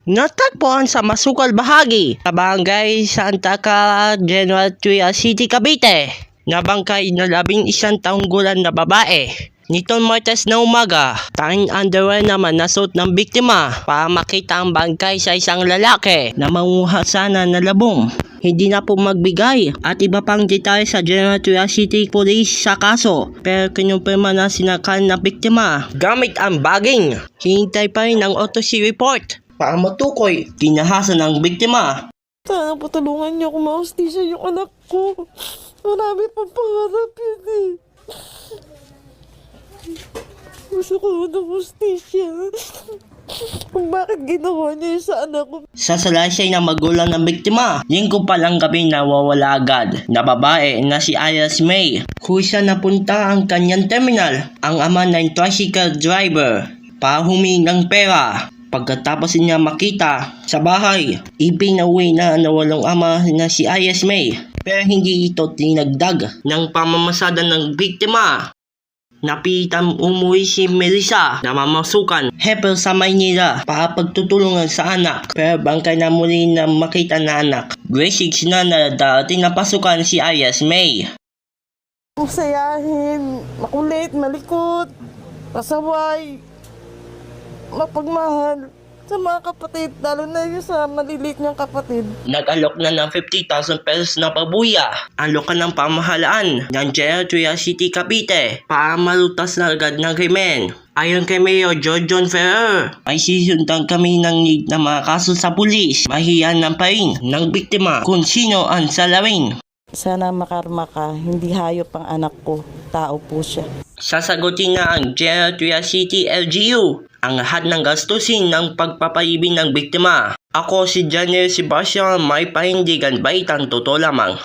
Natagpuan sa masukal bahagi sa barangay Santa Clara, General Trias City, Cavite. Nabangkay na 11 taong gulang na babae. Nitong Martes na umaga, tanging underwear naman nasuot ng biktima para makita ang bangkay sa isang lalaki na manguha sana na labong. Hindi na po magbigay at iba pang detalye sa General Trias City Police sa kaso, pero kinumpirma na sinakal na biktima gamit ang baging. Hinintay pa rin ang autopsy report para matukoy kinahasan ng biktima. Sana po tulungan niyo ako ma-hostisya yung anak ko. Marami pang pangarap yun eh. Gusto ko ng hostisya. Kung bakit ginawa niya yun sa anak ko. Sa salaysay ng magulang ng biktima, linggo pa lang gabi nawawala agad na babae na si Ayas May. Kusa napunta ang kanyang terminal, ang ama ng tricycle driver, para humingi ng pera. Pagkatapos niya makita sa bahay, ipinauwi na nawalong ama na si Ayas May. Pero hindi ito tinagdag ng pamamasada ng biktima. Napilitan umuwi si Melissa na mamasukan Hepel sa Maynila para pagtutulungan sa anak, pero bangkay na muli na makita na anak. Grade 6 na darating na pasukan si Ayas May. Masayahin, makulit, malikot, pasaway, mapagmahal sa mga kapatid, lalo na yung sa maliliit niyang kapatid. Nag-alok na ng 50,000 pesos na pabuya ang lokal ng pamahalaan ng General Trias City, Cavite para malutas na agad ng krimen. Ayon kay Mayor John Ferrer, ay sisundan kami ng need na mga kaso sa pulis. Mahiyan ng pain ng biktima kung sino ang salawin. Sana makarma ka, hindi hayop ang anak ko, tao po siya. Sasagutin na ang General Trias City LGU ang lahat ng gastusin ng pagpapaibig ng biktima. Ako si Janel Sebastian, may pahindigan baitang totoo lamang.